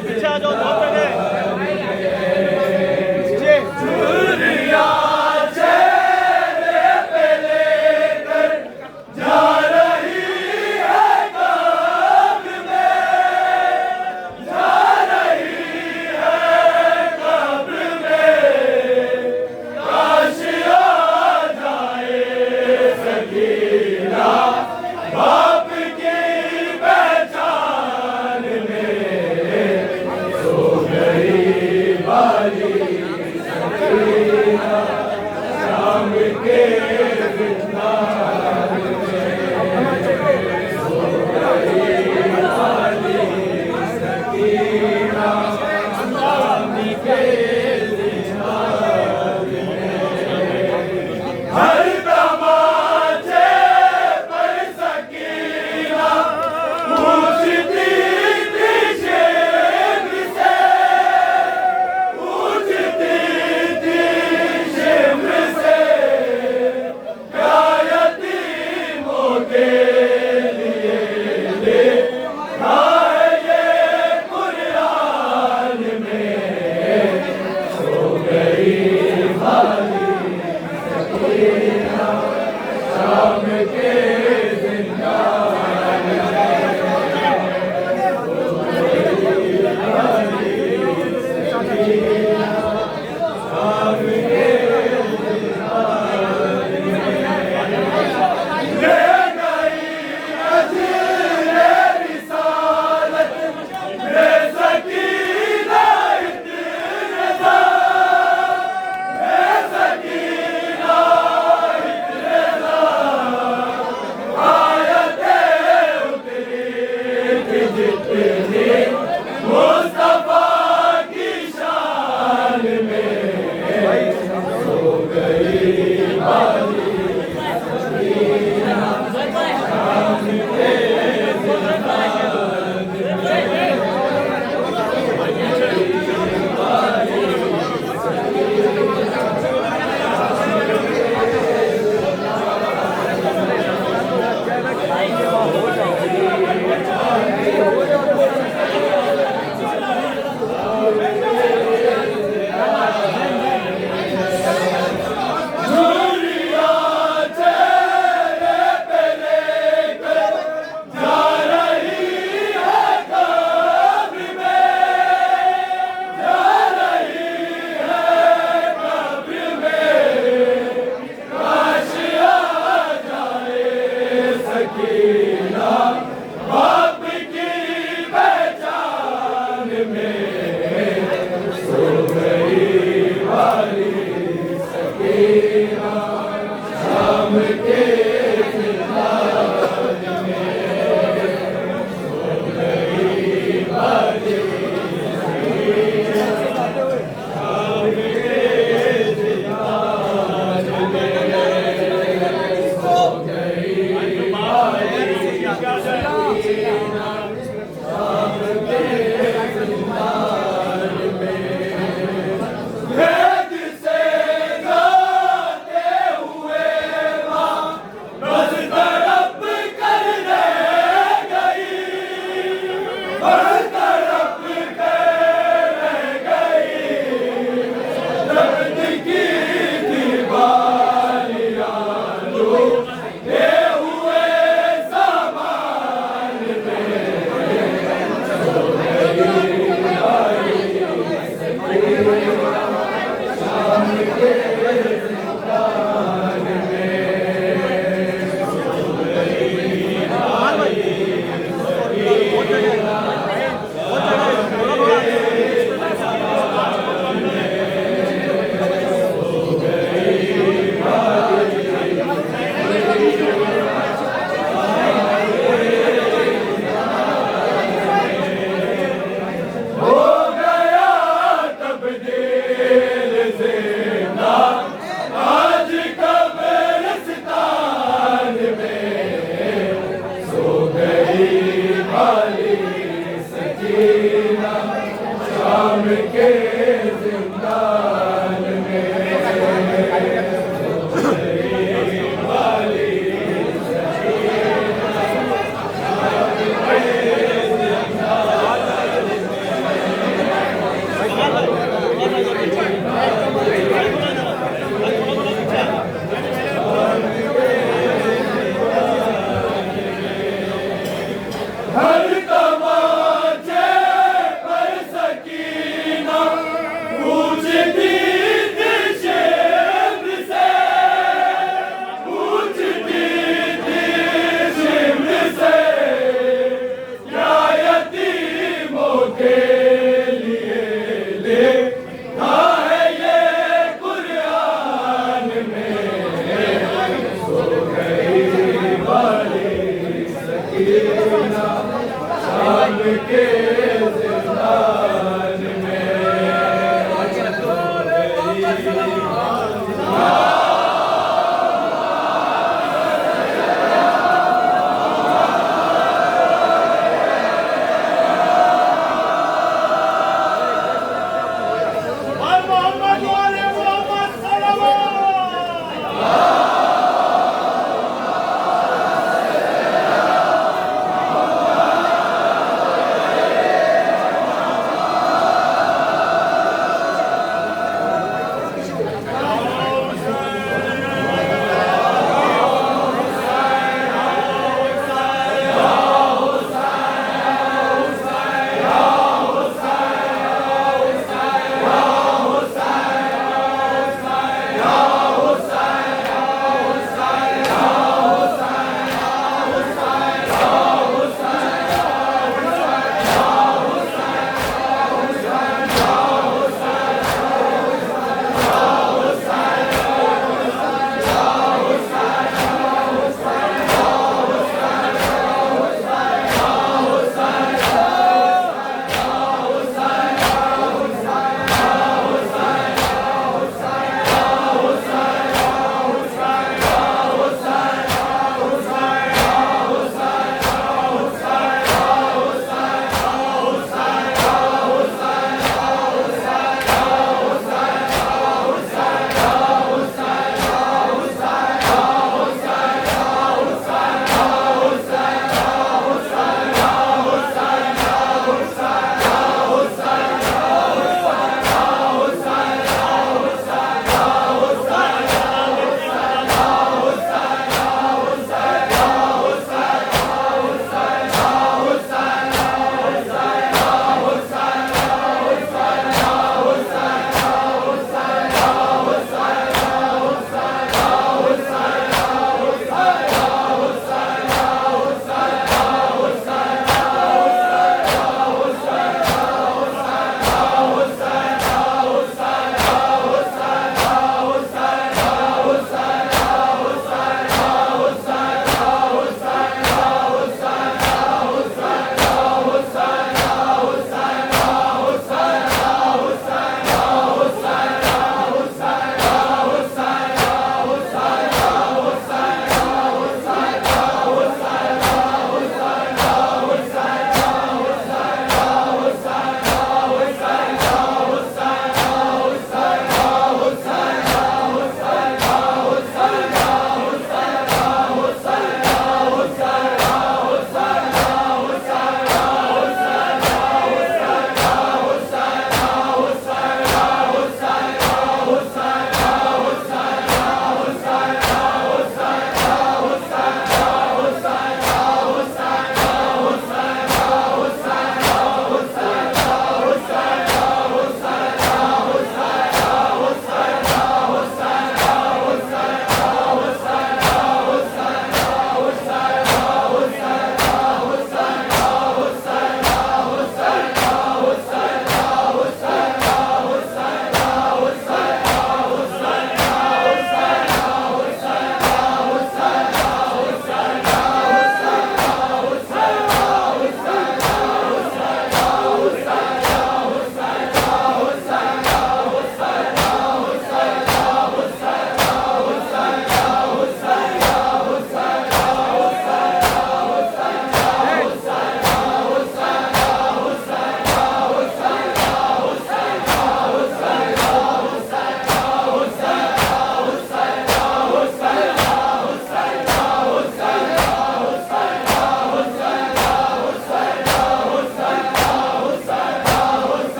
पीछे आ जाओ।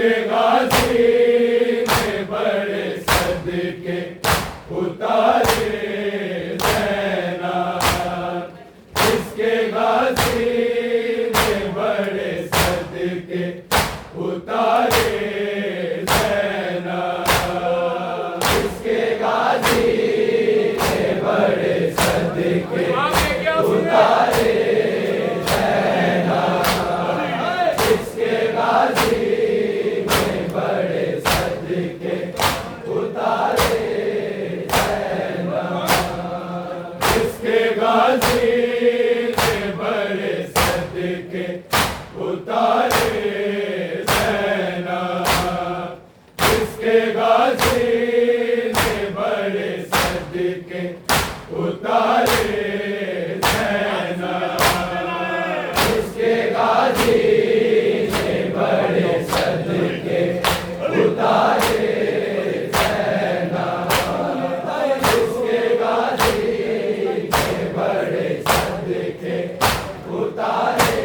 जिसके गाजी में बड़े सदके उतारे ज़ैनब, जिसके गाजी में बड़े सदके उतारे ज़ैनब, जिसके गाजी में बड़े सदके उतारे ज़ैनब, जिसके गाजी में बड़े सदके उतारे ज़ैनब, जिसके गाजी में बड़े सदके उतारे ज़ैनब, जिसके गाजी में बड़े सदके उतारे ज़ैनब, जिसके गाजी में बड़े सदके उतारे ज़ैनब, जिसके गाजी में बड़े सदके उतारे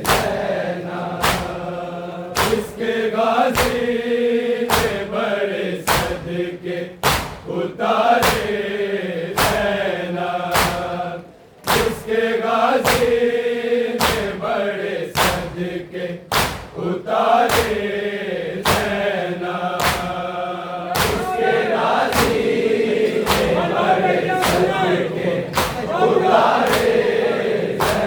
ज़ैनब, जिसके गाजी में बड़े सदके उतारे ज़ैनब, जिसके गाजी में बड़े सदके उतारे ज़ैनब, जिसके गाजी में बड़े सदके उतारे ज़ैनब,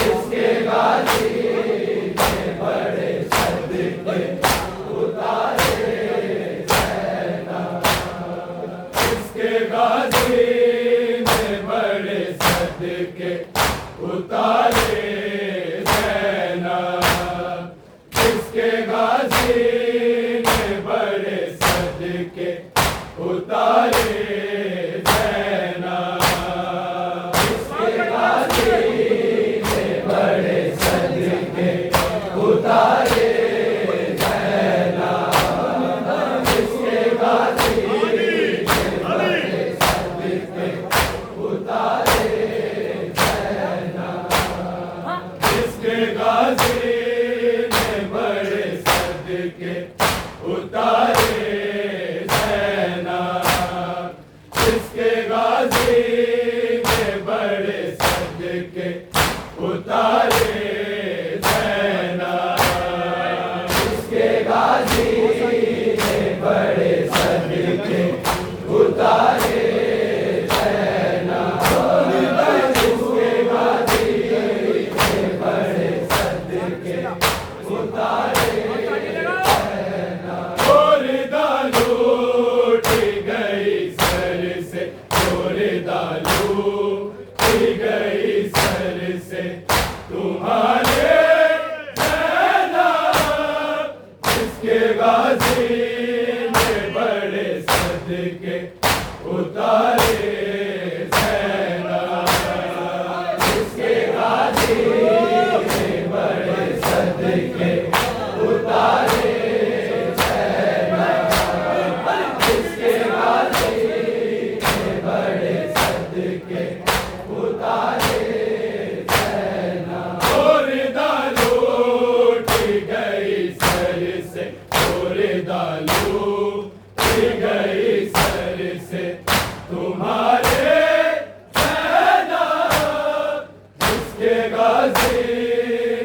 जिसके गाजी में बड़े सदके उतारे ज़ैनब, जिसके गाजी में बड़े सदके उतारे ज़ैनब, जिसके गाजी में बड़े सदके उतारे ज़ैनब, जिसके गाजी में बड़े सदके उतारे ज़ैनब, जिसके गाजी में बड़े सदके उतारे ज़ैनब, जिसके गाजी में बड़े सदके उतारे ज़ैनब, जिसके गाजी में बड़े सदके उतारे ज़ैनब, जिसके गाजी में बड़े सदके उतारे ज़ैनब, जिसके गाजी में बड़े सदके उतारे ज़ैनब। मुर्दा लूट गई सर से, मुर्दा लूट गई सर से तुम्हारे ज़ैनब, जिसके गाजी में बड़े सदके उतारे ज़ैनब, जिसके गाजी में बड़े सदके उतारे ज़ैनब, जिसके गाजी में बड़े सदके उतारे ज़ैनब। मुर्दा लूट गई सर से, मुर्दा लूट गई सर से तुम्हारे ज़ैनब, जिसके गाजी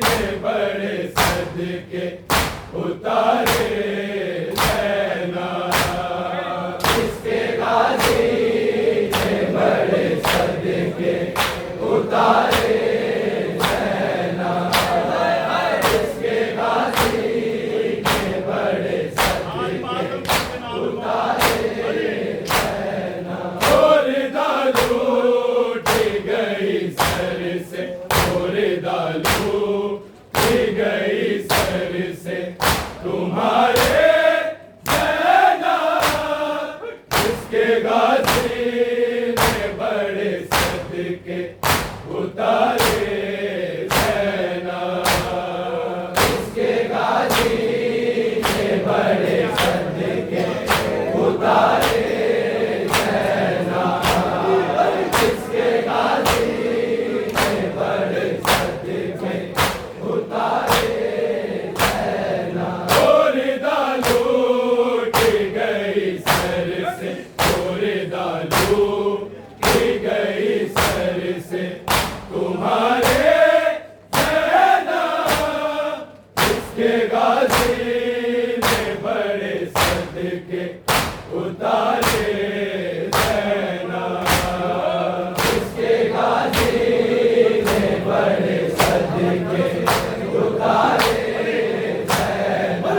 में बड़े सदके उतारे ज़ैनब, जिसके गाजी में बड़े सदके उतारे ज़ैनब, जिसके गाजी में बड़े सदके उतारे ज़ैनब। मुर्दा लूट गई सर से, मुर्दा लूट गई सर से तुम्हारे ज़ैनब, जिसके गाजी में बड़े सदके उतारे ज़ैनब, जिसके गाजी में बड़े सदके उतारे ज़ैनब, जिसके गाजी में बड़े सदके उतारे इसके गाजी ने बड़े सदके उतारे सेना। इसके गाजी ने बड़े सदके उतारे सेना।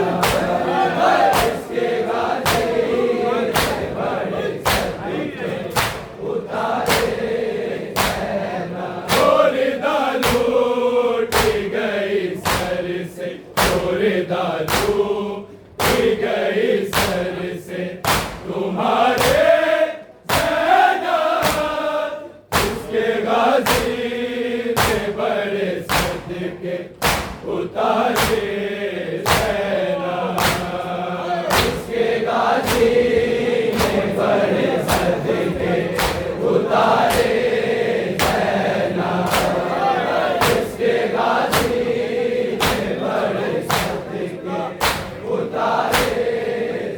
इसके गाजी ने बड़े सदके उतारे सेना। मुर्दा लूट गई सर से, मुर्दा लूट गई सर से तुम्हारे सेना। इसके गाजी ने बड़े सदके उतारे सेना। इसके गाजी ने बड़े सदके उतारे सेना। इसके गाजी ने बड़े सदके उतारे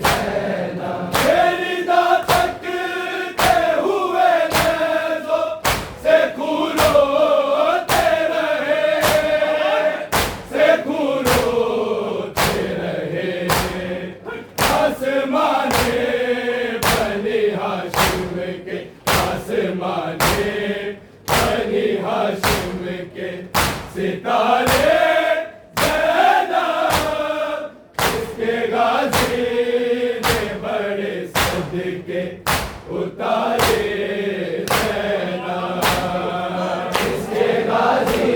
सेना। मेरी दात तकते हुए नैज़ों से खून रोते रहे, से खून रोते रहे। आसमाने बनी हाशिम के, आसमाने बनी हाशिम के सितारे ज़ैनब। इसके गाजी ने बड़े सदके उतारे सेना। इसके गाजी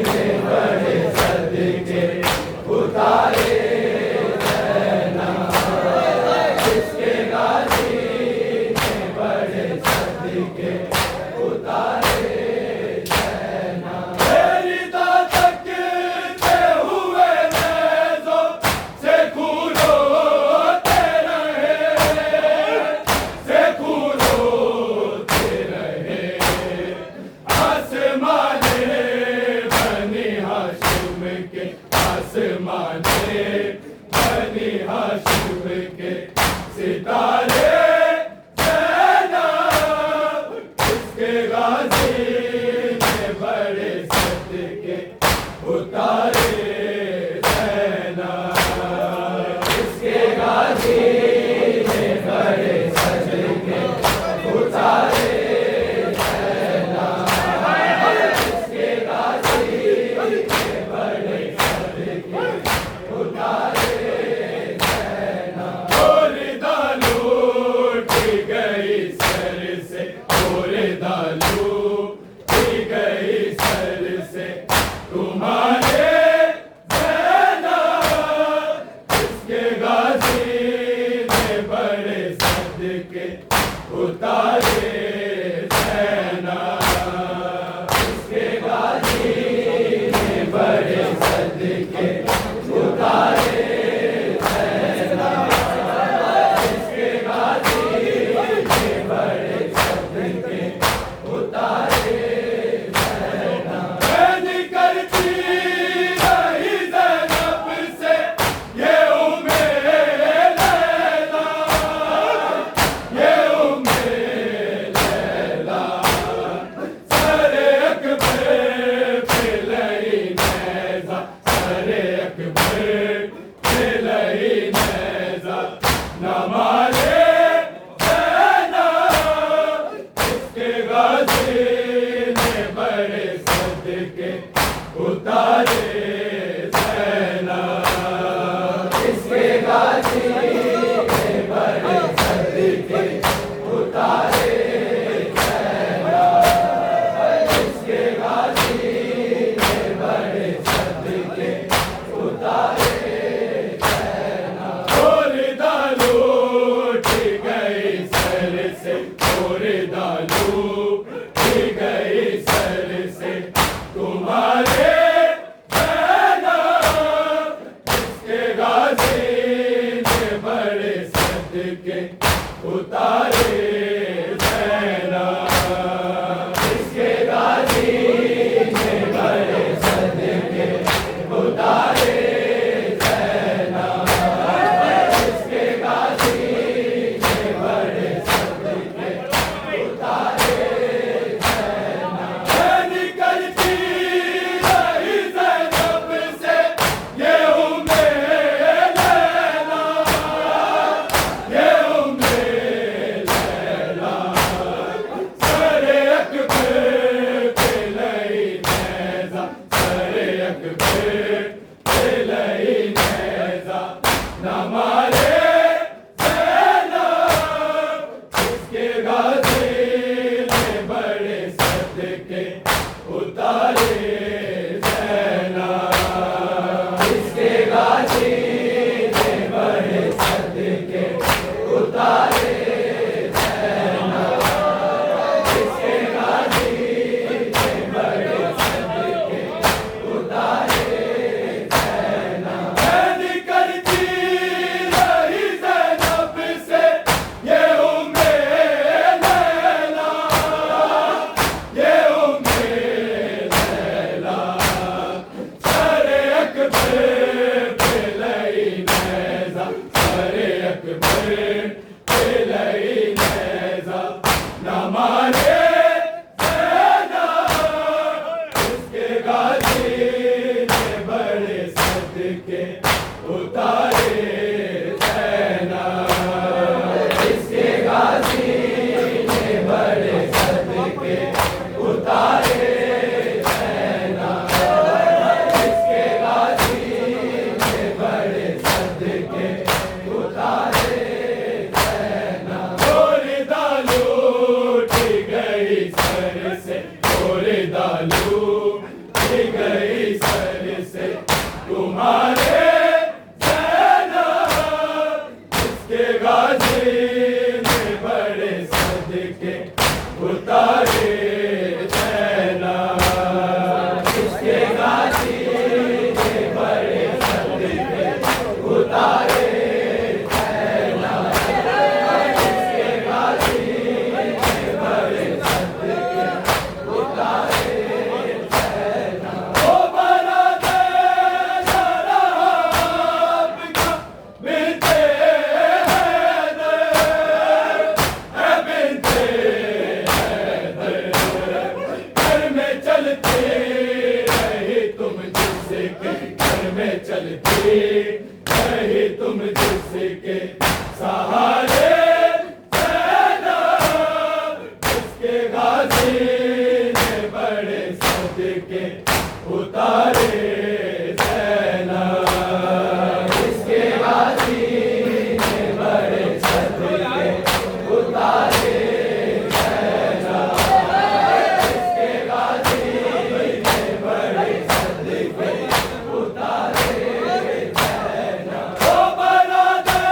ने बड़े सदके उतारे सेना। इसके गाजी ने बड़े सदके उतारे सेना। मेरी दात तकते हुए नैज़ों से खून रोते रहे, से खून रोते रहे। आसमाने बनी हाशिम के, आसमाने बनी हाशिम के सितारे ज़ैनब। इसके गाजी ने बड़े सदके उतारे सेना। इसके गाजी ने बड़े सदके उतारे सेना। इसके गाजी ने बड़े सदके उतारे सेना। मुर्दा लूट गई सर से, मुर्दा लूट गई सर से तुम्हारे सेना। इसके गाजी ने बड़े सदके उतारे सेना। इसके गाजी ने बड़े सदके उतारे सेना। इसके गाजी ने बड़े सदके उतारे सेना। मैंने करती रही ज़ैनब से ये उम्मीद लैला, ये उम्मीद लैला। सरे अकबर पे लई नैज़ा, सरे अकबर पे लई नैज़ा न मारे ज़ैनब। इसके गाजी ने बड़े सदके उतारे सेना। इसके गाजी ने बड़े सदके उतारे सेना। इसके गाजी ने बड़े सदके उतारे के उतारे सेना। इसके गाजी ने बड़े सदके उतारे सेना। इसके गाजी ने बड़े सदके उतारे सेना। गोली दालू उठ गई सर से, गोली दालू उठ गई सर से तुम्हारे सेना। इसके गाजी ने बड़े सदके उतारे सेना। इसके गाजी ने बड़े सदके उतारे सेना। इसके गाजी ने बड़े सदके उतारे सेना। ओ बना दे शराब का बिनते हैदर, है बिनते हैदर। घर में चलते रहे तुम जिसके, घर में चलते रहे तुम जिसके सहारे सेना। इसके गाजी ने बड़े सदके उतारे सेना। इसके गाजी ने बड़े सदके उतारे सेना। इसके गाजी ने बड़े सदके उतारे सेना। ओ बना दे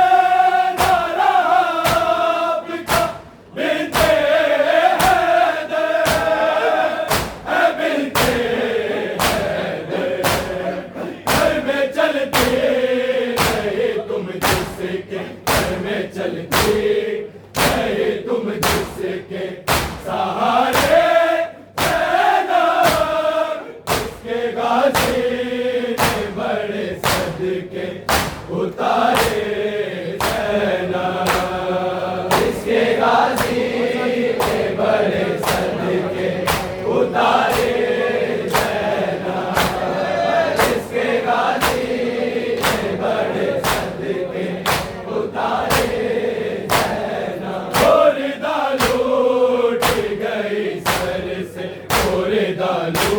शराब का बिनते हैदर, है बिनते हैदर। घर में चलते रहे तुम जिसके, घर में चलते रहे तुम जिसके सहारे सेना। इसके गाजी ने बड़े सदके उतारे सेना। इसके गाजी ने बड़े सदके उतारे सेना। इसके गाजी ने बड़े सदके उतारे सेना। गोली दालू उठ गई सर से, गोली दालू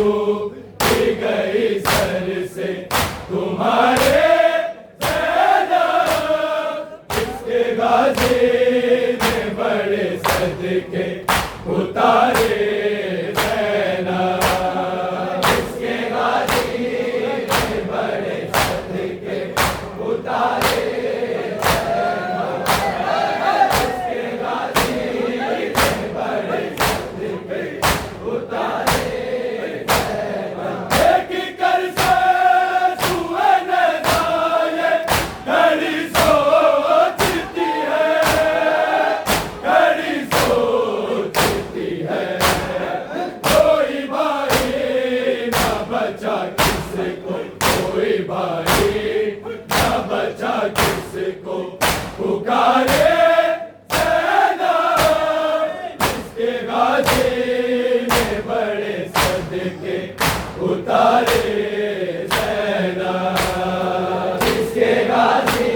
उठ गई सर से तुम्हारे सेना। इसके गाजी ने बड़े सदके उतारे सेना। इसके गाजी ने बड़े सदके उतारे सेना। इसके गाजी ने बड़े सदके उतारे सेना। एक कर से सुए नदाये घड़ी सोचती है, घड़ी सोचती है। कोई भाई ना बचा किसको, कोई भाई ना बचा किसको पुकारे सेना। इसके गाजी ने बड़े सदके उतारे सेना। इसके गाजी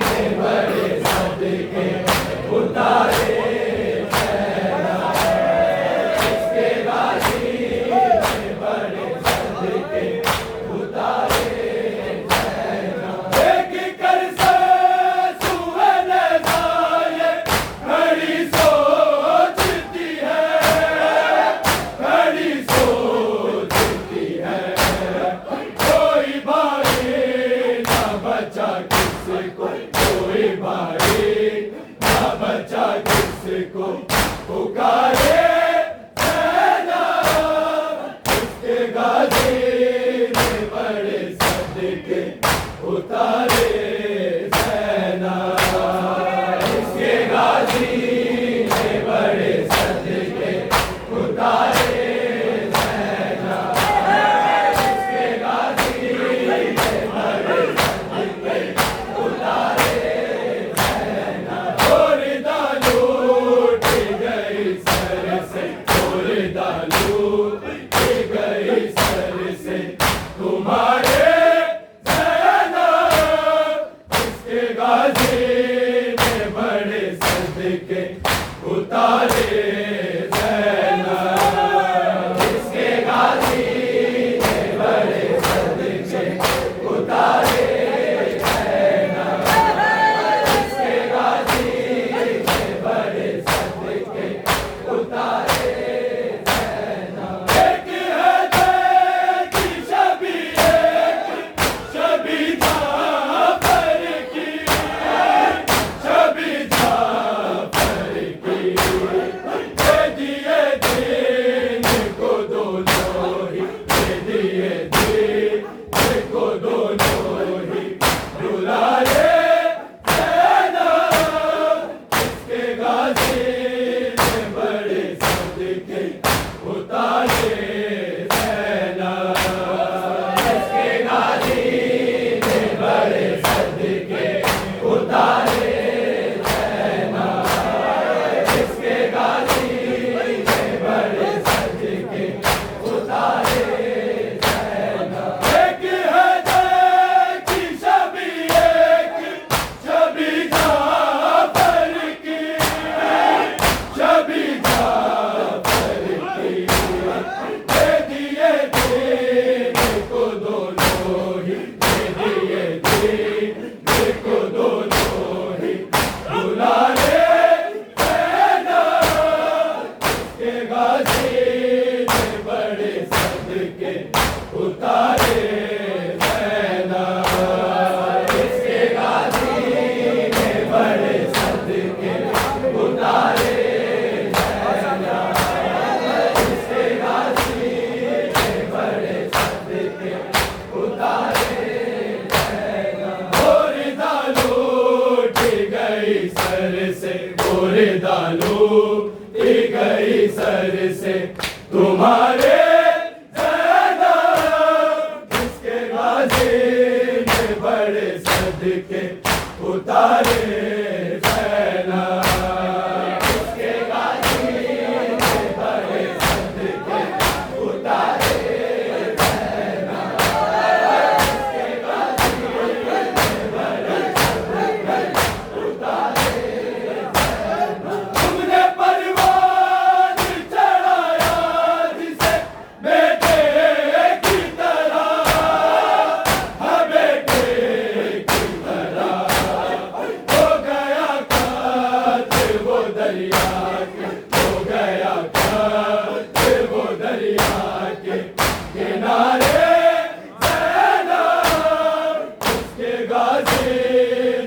ने बड़े सदके उतारे सेना। इसके गाजी ने बड़े सदके उतारे सेना। एक कर से सुए नदाये घड़ी सोचती है, घड़ी सोचती है। कोई भाई ना बचा किसको, कोई भाई ना बचा किसको पुकारे सेना। इसके गाजी ने बड़े सदके उतारे सेना। इसके गाजी ने बड़े सदके उतारे सेना। इसके गाजी ने बड़े सदके उतारे सेना। गोली दालू उठ गई सर से, गोली दालू उठ गई सर से तुम्हारे सेना। सर से तुम्हारे ज़ैनब इसके गाजी ने बड़े सदके उतारे ज़ैनब इसके गाजी ने बड़े सदके उतारे तुमने परवान चढ़ाया जिसे बेटे की तरह, हाँ बेटे की तरह हो गया कातिल वो दरिया के, हो गया कातिल वो दरिया के किनारे ज़ैनब उसके गाजी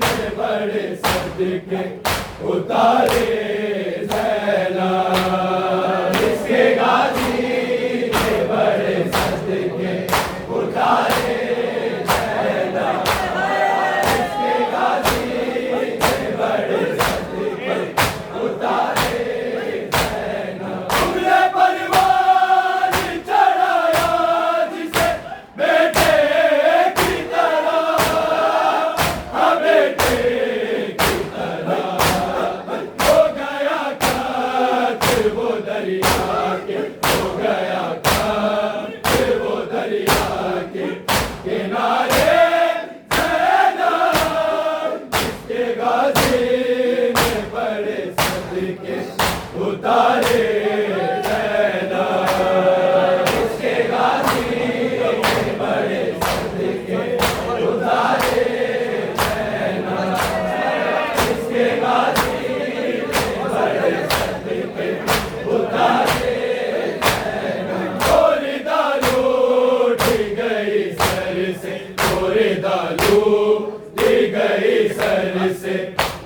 ने बड़े सदके उतारे ज़ैनब इसके गाजी ने बड़े सदके उतारे ज़ैनब इसके गाजी ने बड़े सदके उतारे ज़ैनब तुमने परवान चढ़ाया जिसे बेटे की तरह, हाँ बेटे की तरह हो गया कातिल वो दरिया के, हो गया कातिल वो दरिया के किनारे ज़ैनब इसके गाजी ने बड़े सदके उतारे ज़ैनब इसके गाजी ने बड़े सदके उतारे ज़ैनब इसके गाजी ने बड़े सदके उतारे ज़ैनब गोरी दालू उठी गई सर से, गोरी दालू उठी गई सर से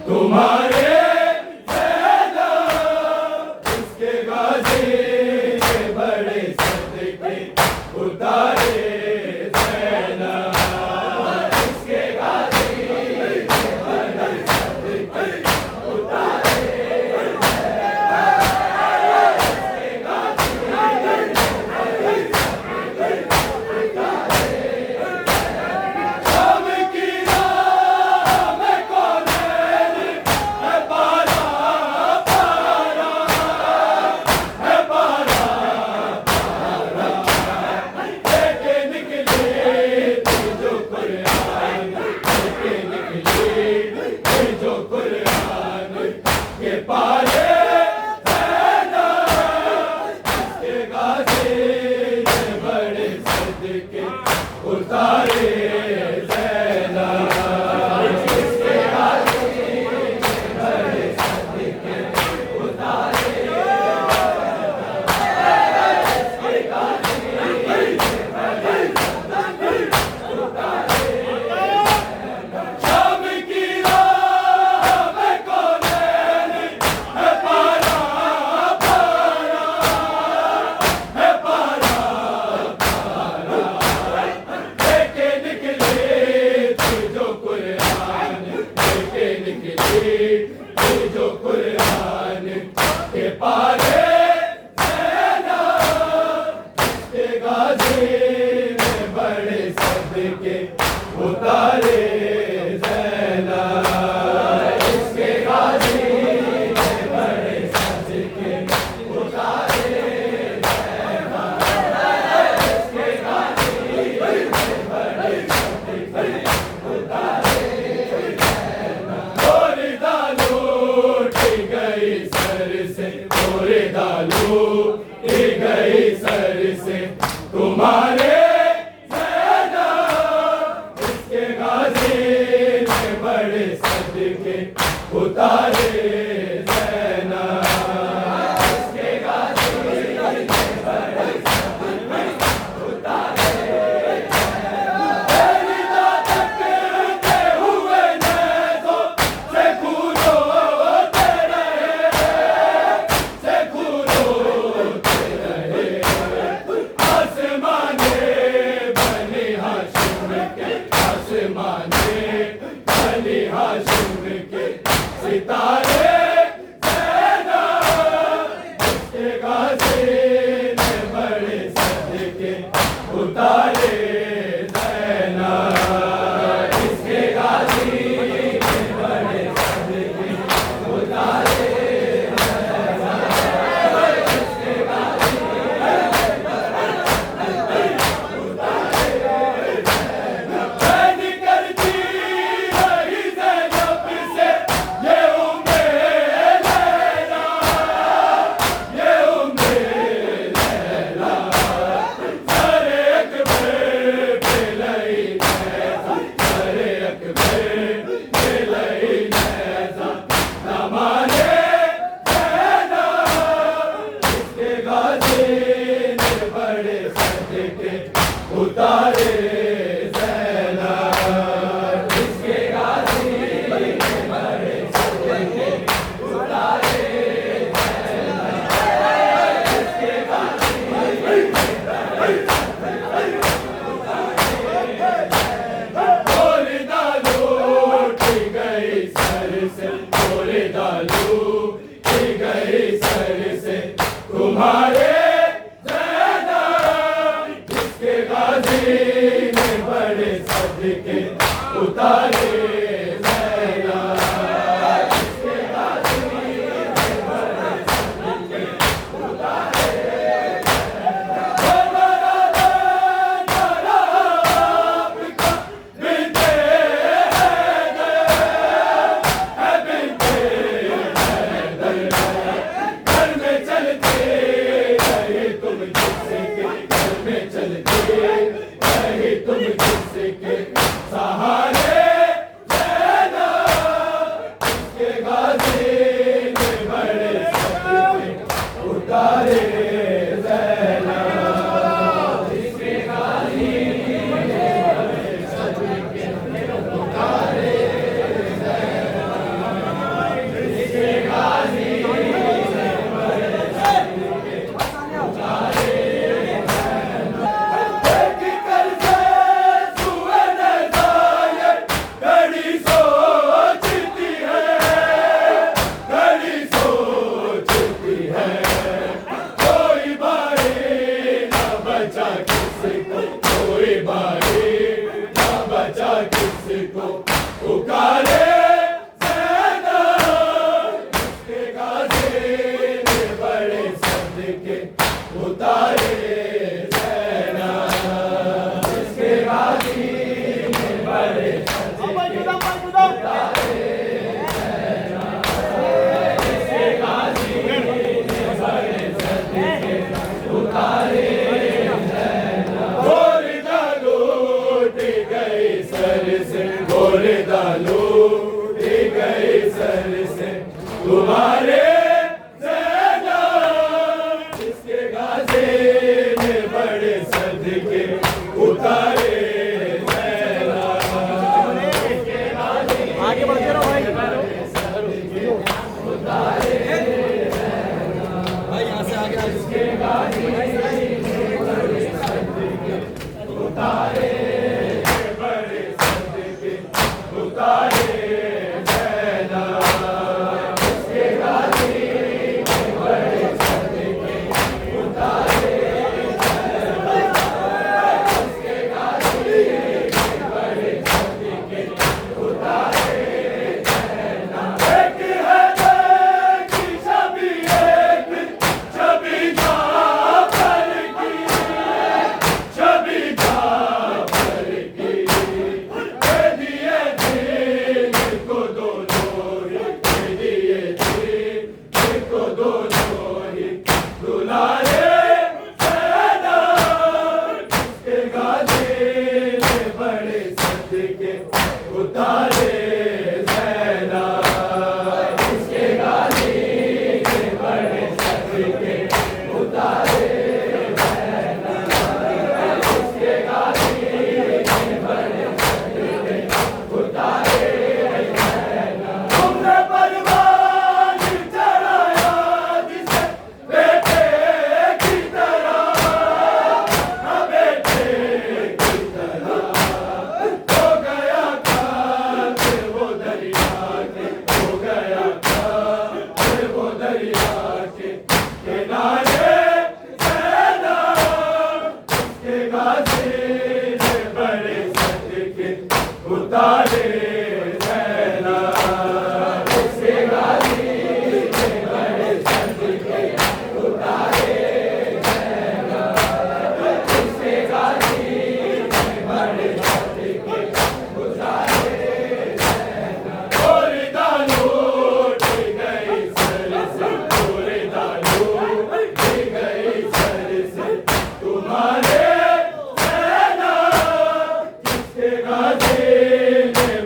तुम्हारे ज़ैनब इसके गाजी ने बड़े सदके उतारे ज़ैनब इसके गाजी ने बड़े सदके उतारे शाम की राह में कौन है पारा पारा है पारा पारा लेके निकली थी जो कुरान, लेके निकली थी जो कुरान के पारे ज़ैनब इसके गाजी ने बड़े सदके उतारे ज़ैनब इसके गाजी ने बड़े सदके उतारे इसके गाजी ने बड़े सदके उतारे शाम की राह में कौन है पारा पारा है पारा पारा लेके निकली थी जो कुरान, लेके निकली थी जो कुरान के पारे ज़ैनब इसके गाजी ने बड़े सदके उतारे ज़ैनब इसके गाजी ने बड़े सदके उतारे ज़ैनब इसके गाजी ने बड़े सदके उतारे ज़ैनब गोरी दालू उठी गई सर से, गोरी दालू उठी गई सर से तुम्हारे ज़ैनब इसके गाजी ने बड़े सदके उतारे ज़ैनब इसके गाजी ने बड़े सदके उतारे तेरी तकते हुए नैज़ों से खूनो तेरे से खूनो तेरे आसमाने बनी हाशिम के, आसमाने बनी हाशिम के सितारे ज़ैनब इसके के उतारे ज़ैला। तुम्हारे ज़ैला इसके गाज़ी ने बड़े सदके उतारे ज़ैला। आगे बढ़ते रहो भाई। भाई यहाँ से आगे इसके गाज़ी उतारे बड़े सदके उतारे ज़ैला।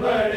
बड़े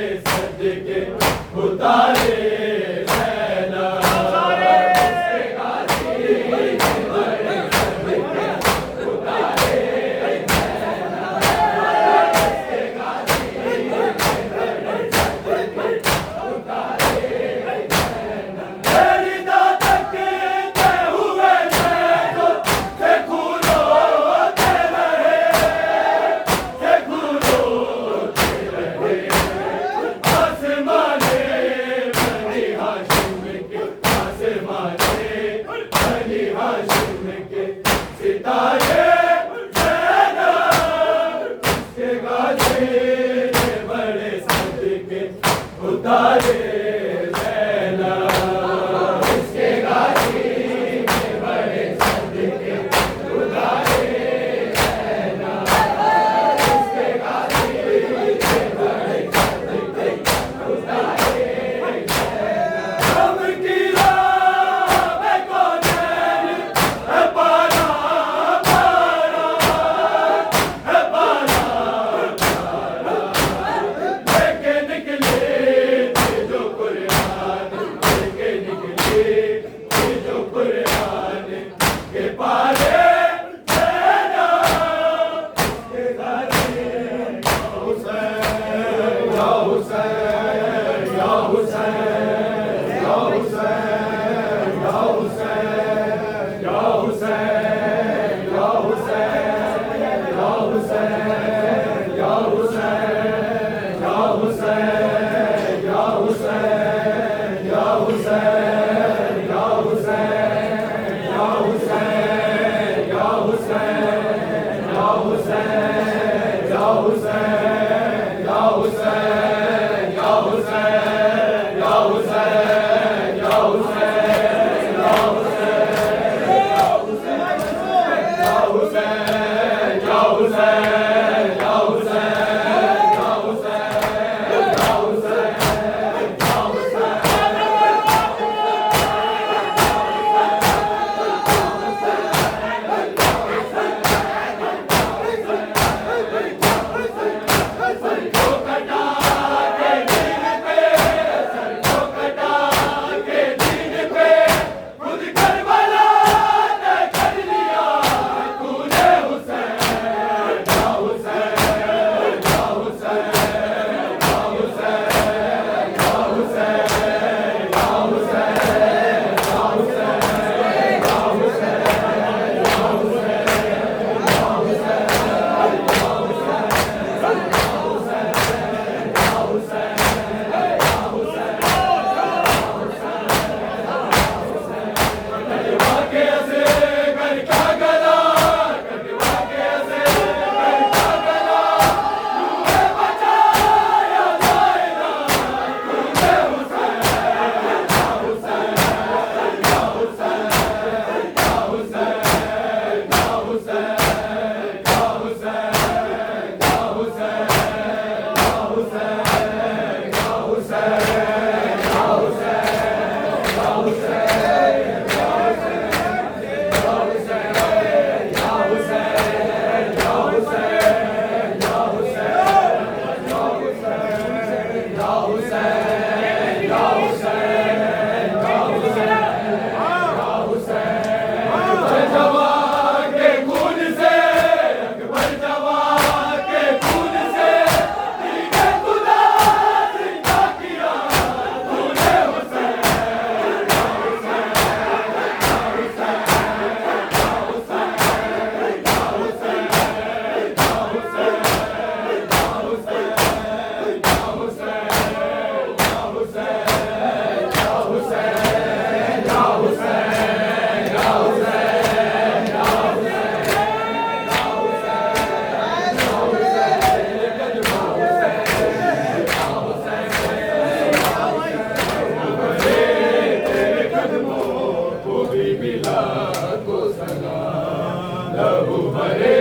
भले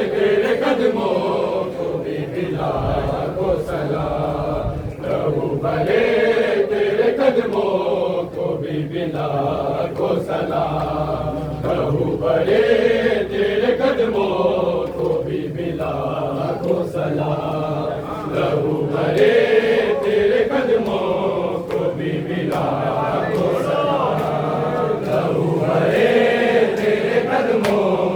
तेरे कदमों को भी बिना को सलाम, प्रभु भले तेरे कदमों को भी बिना को सलाम, प्रभु भले तेरे कदमों को भी बिना को सलाम, प्रभु भले तेरे कदमों को भी बिना को सलाम, प्रभु भले तेरे कदमों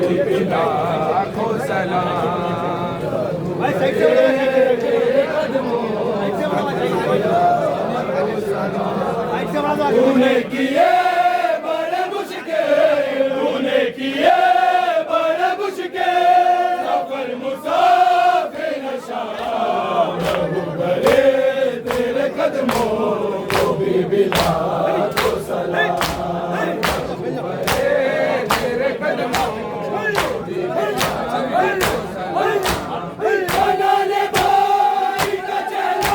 भी लाखों सलाम। भाई साइड से तूने किए बड़े मुश्किल, तूने किए बड़े मुश्किल सफर मुसाफिर शाम। रहूं भरे तेरे कदमों को भी लाखों सलाम। रहूं भरे तेरे कदमों को भी लाखों सलाम। बनाने भाई का चेहरा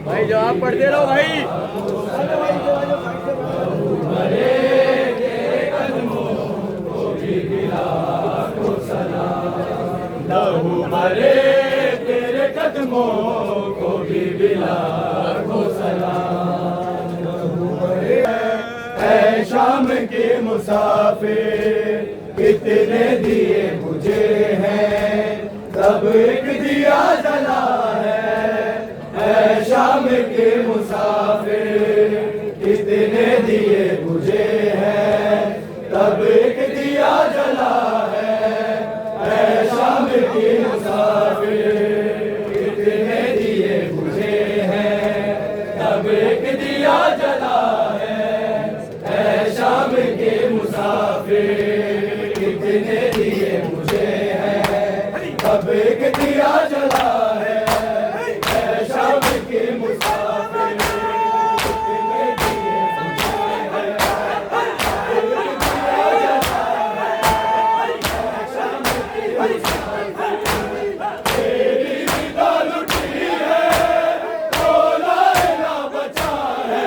भाई जो आप पढ़ते रहो भाई। लहू भरे तेरे कदमों को भी लाखों सलाम। लहू भरे ऐ शाम के मुसाफिर कितने दिए मुझे हैं, तब एक दिया जला है। ऐ शाम के मुसाफिर कितने दिए मुझे हैं, तब एक दिया जला है। ऐ शाम के मुसाफिर कितने दिए मुझे हैं, तब एक दिया जला है। ऐ शाम के मुसाफिर कितने दिए मुझे हैं, तब एक दिया जला है। ऐ शाम के मुसाफिर कितने दिए मुझे हैं, तेरी विदा लुटी है तो लायला बचा है।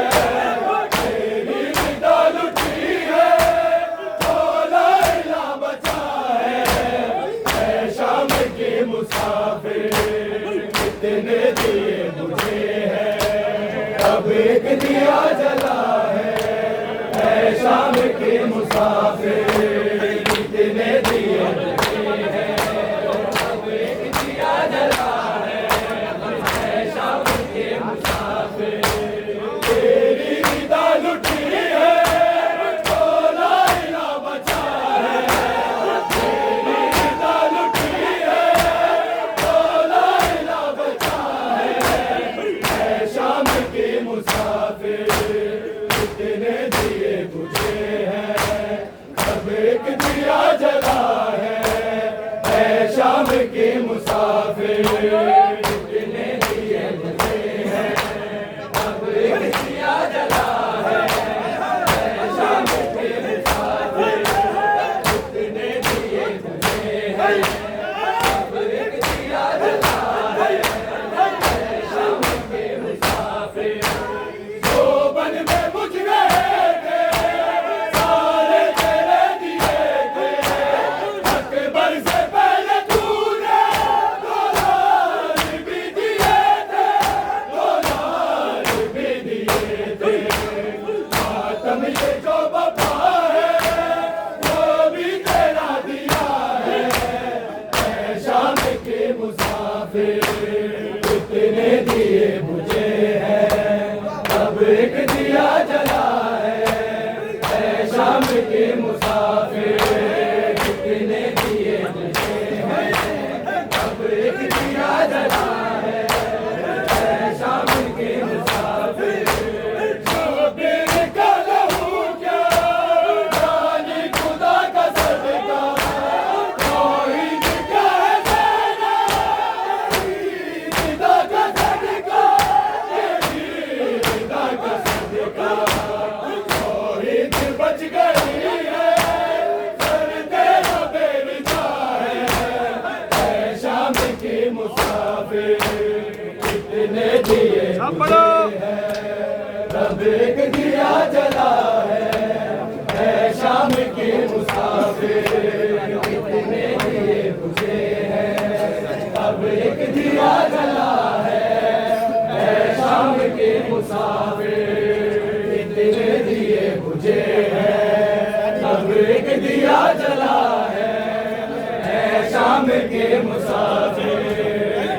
तेरी विदा लुटी है तो लायला बचा है। ऐ शाम के मुसाफिर कितने दिए मुझे हैं, अब एक दिया जला है। ऐ शाम के मुसाफिर कितने दिए मुझे हैं, अब एक दिया जला है। ऐ शाम के मुसाफिर तेरी विदा लुटी है तो लायला बचा है। तेरी विदा लुटी है तो लायला बचा है। ऐ शाम के मुसाफिर कितने दिए मुझे हैं, अब एक दिया जला है। ऐ शाम के मुसाफिर कितने दिए मुझे हैं, अब एक दिया जला है। ऐ शाम के मुसाफिर कितने दिए मुझे हैं, अब एक दिया जला है। ऐ शाम के मुसाफिर जो बन में मुझ गए थे, सारे तेरे दिए थे। अकबर से पहले तूने दोलार भी दिए थे, दोलार भी दिए थे। मातम ये जो वफा है वो भी तेरा दिया है। ऐ शाम के मुसाफिर कितने दिए मुझे हैं, अब एक दिया जला है। ऐ शाम के मुसाफिर कितने दिए मुझे हैं, अब एक दिया जला है। ऐ शाम के मुसाफिर शबीर का लहू क्या जाने खुदा का सदका। तौहीद का है ज़ैना, विदा का सदका। तेरी विदा का सदका। तौहीद बच गई है, सर तेरा बेरिजा है। ऐ शाम के मुसाफिर कितने दिए मुझे हैं, तब एक दिया जला है। ऐ शाम के मुसाफिर के मुसाफिर कितने दिए बुझे हैं अब एक दिया जला है शाम के मुसाफिर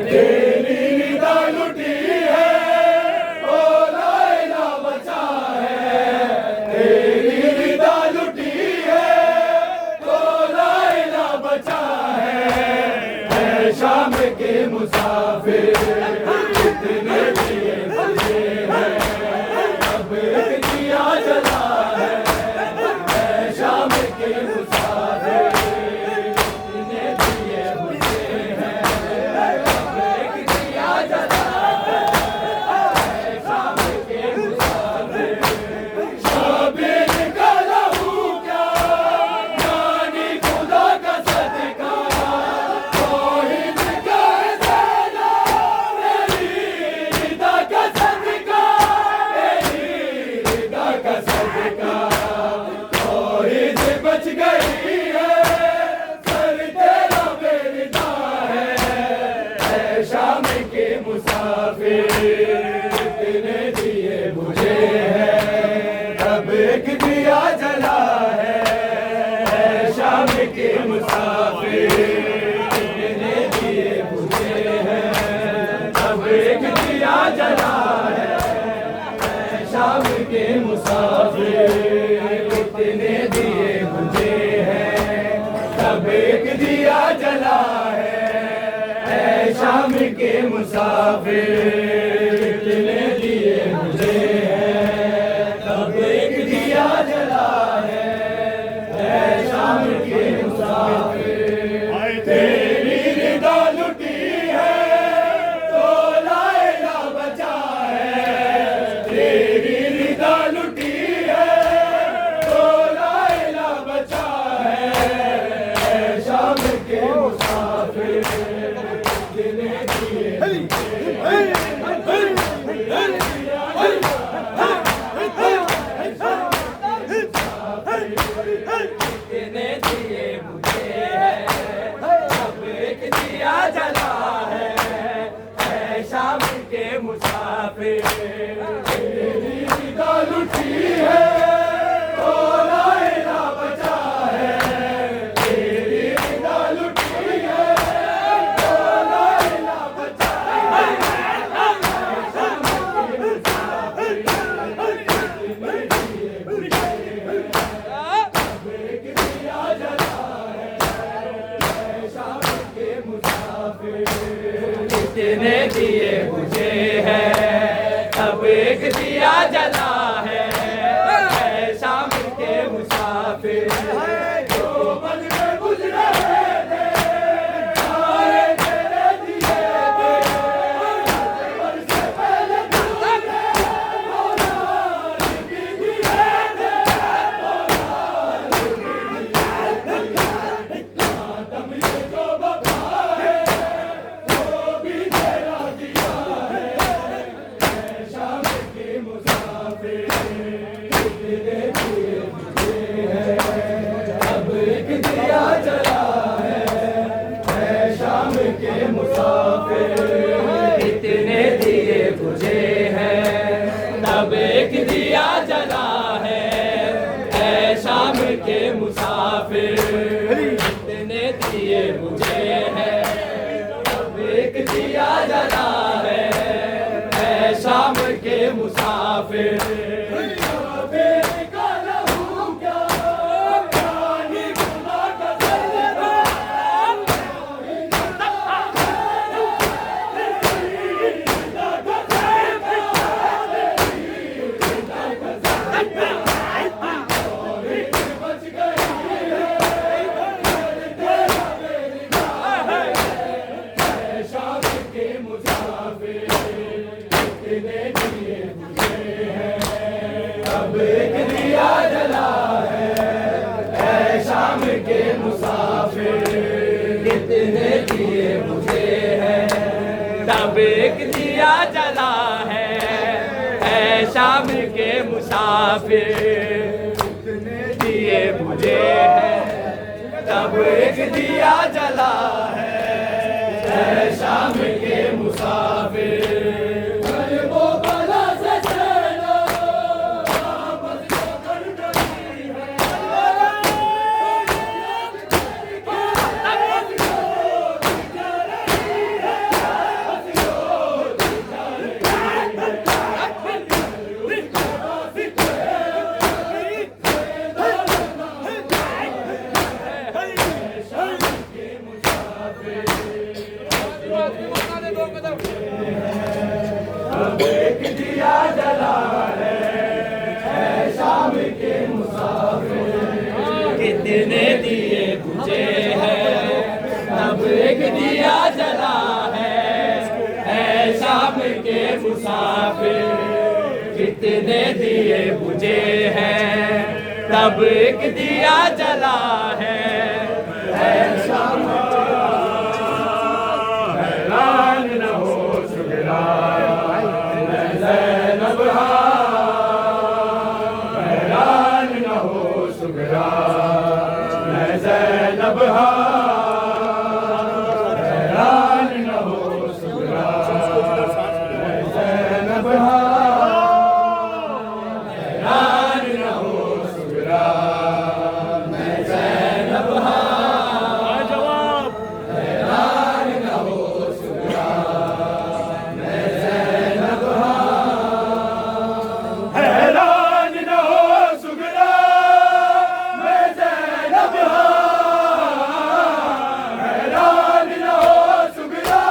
तेरी निदा लुटी है ओ लाइला बचा है तेरी निदा लुटी है ओ लाइला बचा है शाम के मुसाफिर कितने दिए बुझे हैं अब एक दिया जला है शाम के मुसाफिर कितने दिए बुझे हैं अब एक दिया जला है शाम के मुसाफिर शाबिर का लहू क्या जानी खुदा का सदका तौहीद का ज़ैला मेरी रिदा का सदका मेरी रिदा का सदका तौहीद बच गई है सर तेरा बेरिदा है शाम के मुसाफिर कितने दिए बुझे हैं अब एक दिया जला है शाम के मुसाफिर कितने दिए बुझे हैं अब एक दिया जला है शाम के मुसाफिर कितने दिए बुझे हैं अब एक दिया जला है शाम के मुसाफिर कितने दिए बुझे हैं अब एक दिया जला है शाम के मुसाफिर तेरी निदा लुटी है तो लाइला बचा है तेरी निदा लुटी है तो लाइला बचा है शाम के मुसाफिर कितने दिए कितने दिए बुझे हैं अब एक दिया जला है शाम के मुसाफिर तेरी निदा लुटी है तो लाइला बचा है तेरी निदा लुटी है तो लाइला बचा है शाम के मुसाफिर कितने दिए बुझे हैं अब एक दिया जला है शाम के मुसाफिर कितने दिए बुझे हैं अब एक दिया जला है शाम के मुसाफिर जो मन में बुझ रहे थे सारे तेरे दिए थे पर से पहले तूने मौला भी दिए थे मातम ये जो बता है वो भी तेरा दिया है शाम के मुसाफिर कितने दिए बुझे हैं अब एक दिया जला है शाम के मुसाफिर कितने दिए बुझे हैं अब एक दिया जला है शाम के मुसाफिर कितने दिए बुझे हैं अब एक दिया जला है शाम के मुसाफिर शाबिर का लहू क्या जानी खुदा का सदका तौहीद का मेरी रिदा का सदका मेरी रिदा का सदका तौहीद बच गई है सर तेरा बेरिदा है शाम के मुसाफिर कितने दिए बुझे हैं अब एक दिया जला है शाम के मुसाफिर कितने दिए बुझे हैं तब एक दिया जला है शाम के मुसाफिर कितने दिए बुझे हैं तब एक दिया जला है शाम के मुसाफिर वो बला दो कदम। एक दिया जला है शाम के मुसाफिर, कितने दिए बुझे हैं तब एक दिया जला है शाम के मुसाफिर, कितने दिए बुझे हैं तब एक दिया जला है शाम हैरान न हो सुगरा ज़ैनब हैरान न हो सुगरा ज़ैनब हैरान न हो सुगरा ज़ैनब हैरान न हो सुगरा ज़ैनब जवाब। हैरान न हो सुगरा ज़ैनब हैरान न हो सुगरा ज़ैनब हैरान न हो सुगरा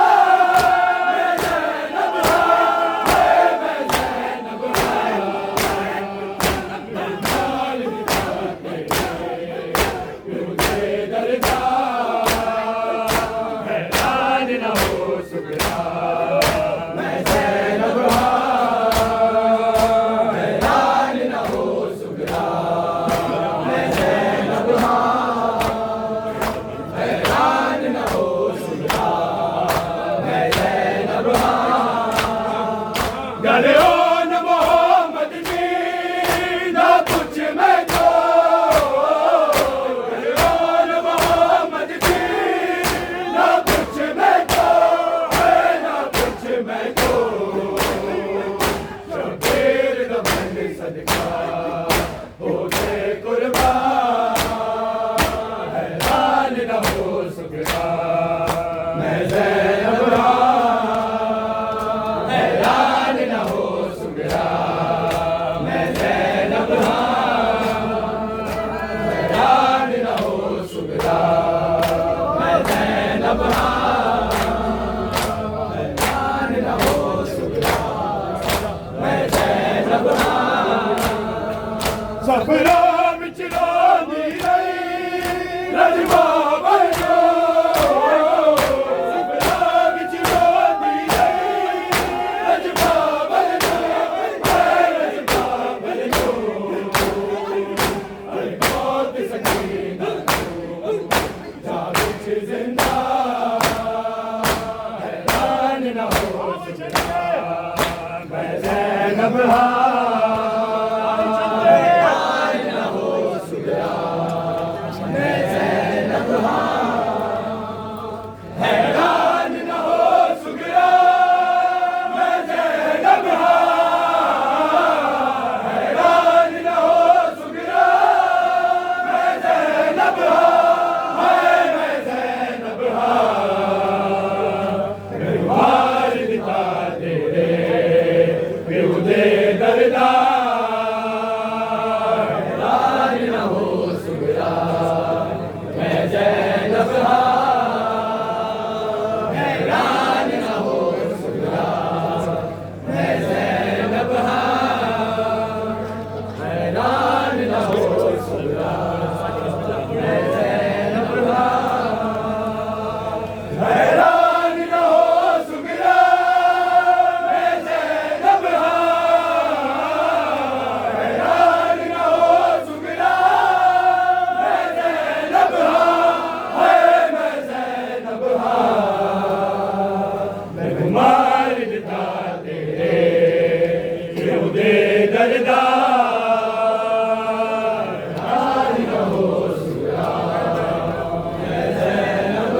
ज़ैनब हैरान न हो सुगरा ज़ैनब हैरान न हो सुगरा ज़ैनब हैरान न हो सुगरा ज़ैनब गले न मोहम्मद जी ना कुछ मैं तो गले न मोहम्मद जी ना कुछ मैं तो है ना कुछ मैं तो शबीर दमन सदका होते कुर्बान हैरान न हो सुगरा मैं ज़ैनब हैरान न हो सुगरा मैं ज़ैनब हैरान न हो सुगरा मैं ज़ैनब हैरान न हो सुगरा मैं ज़ैनब सफरा विच रोंदी रही रजवा बनो सफरा विच रोंदी रही रजवा बनो रजवा बनो मौत सकीना जा विच जिंदा हैरान न हो सुगरा मैं ज़ैनब हैरान न हो सुगरा मैं ज़ैनब हैरान न हो सुगरा मैं ज़ैनब हैरान न हो सुगरा मैं ज़ैनब मैं ज़ैनब मार दिता तेरे बेहुदे दर्दा हैरान न हो सुगरा मैं ज़ैनब हैरान न हो सुगरा मैं ज़ैनब हैरान न हो सुगरा मैं ज़ैनब हैरान न हो सुगरा मैं ज़ैनब हैरान न हो सुगरा मैं ज़ैनब मैं ज़ैनब मैं मार दिता तेरे बेहुदे दर्दा हैरान न हो सुगरा मैं ज़ैनब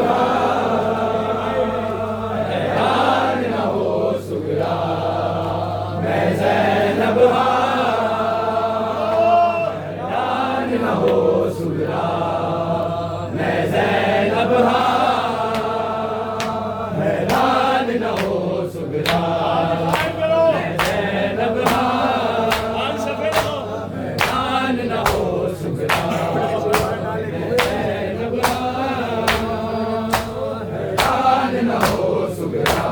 हैरान न हो सुगरा मैं ज़ैनब हैरान न हो सुगरा मैं ज़ैनब हैरान न हो सुगरा मैं ज़ैनब हैरान न हो सुगरा हैरान न हो सुगरा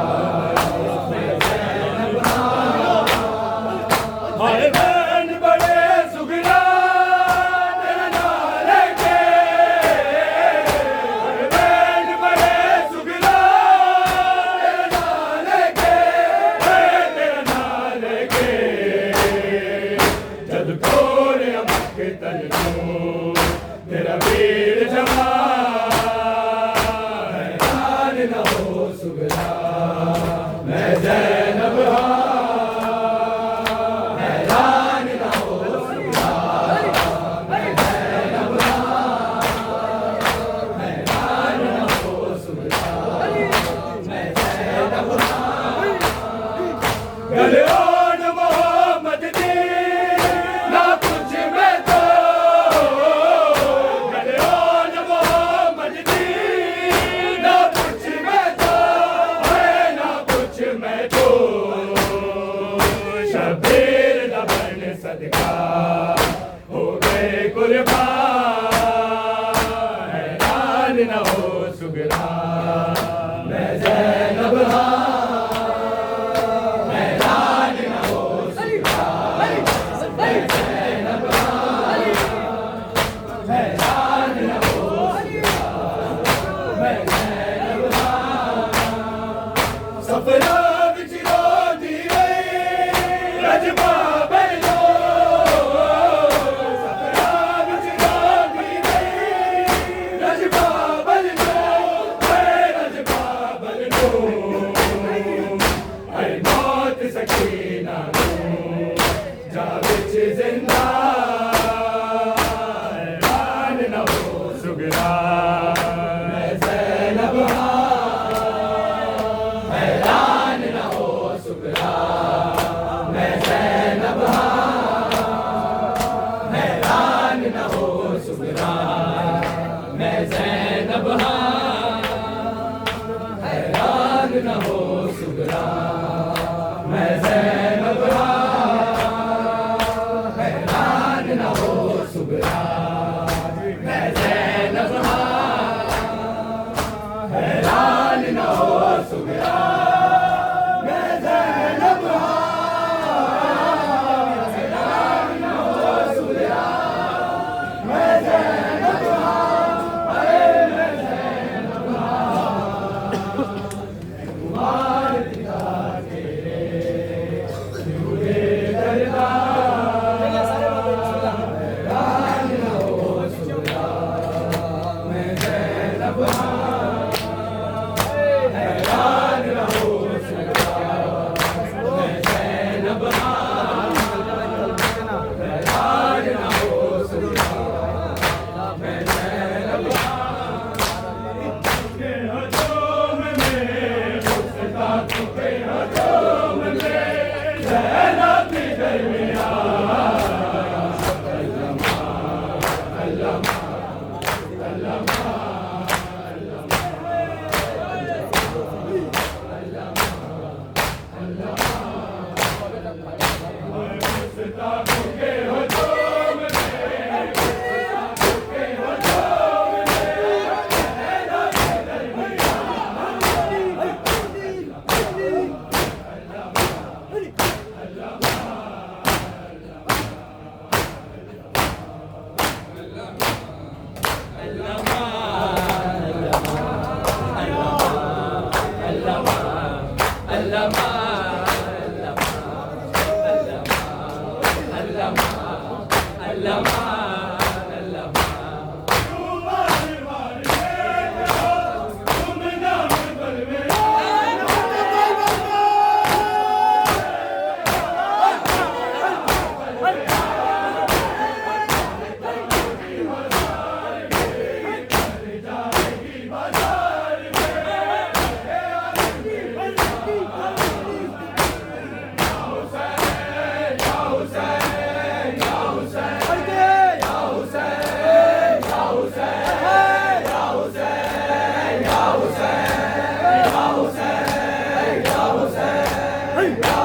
गलियान मोहम्मद दी ना कुछ में तो गलियान मोहम्मद दी ना कुछ में तो है ना कुछ में तो शबीर लबन सदका हो गए कुर्बान हैरान न हो सुगरा मैं ज़ैनब हैरान न हो सुगरा मैं ज़ैनब हैरान न हो सुगरा मैं ज़ैनब सफरा विच रोंदी वई रजबा बनो सफरा विच रोंदी वई रजबा बनो रजबा बनो ऐ मौत सकीना जा विच जिंदा हैरान न हो सुगरा मैं ज़ैनब हैरान न हो सुगरा मैं ज़ैनब हैरान न हो सुगरा मैं ज़ैनब हैरान न हो सुगरा मैं ज़ैनब हैरान न हो सुगरा मैं ज़ैनब हैरान न हो सुगरा मैं ज़ैनब हैरान न हो सुगरा मैं ज़ैनब कुमार पिता तेरे झूले दरबार हैरान न हो सुगरा मैं ज़ैनब हैरान न हो सुगरा मैं ज़ैनब हैरान न हो सुगरा मैं ज़ैनब के हजूम में मुस्ताक के हजूम में ज़ैनब की Hey!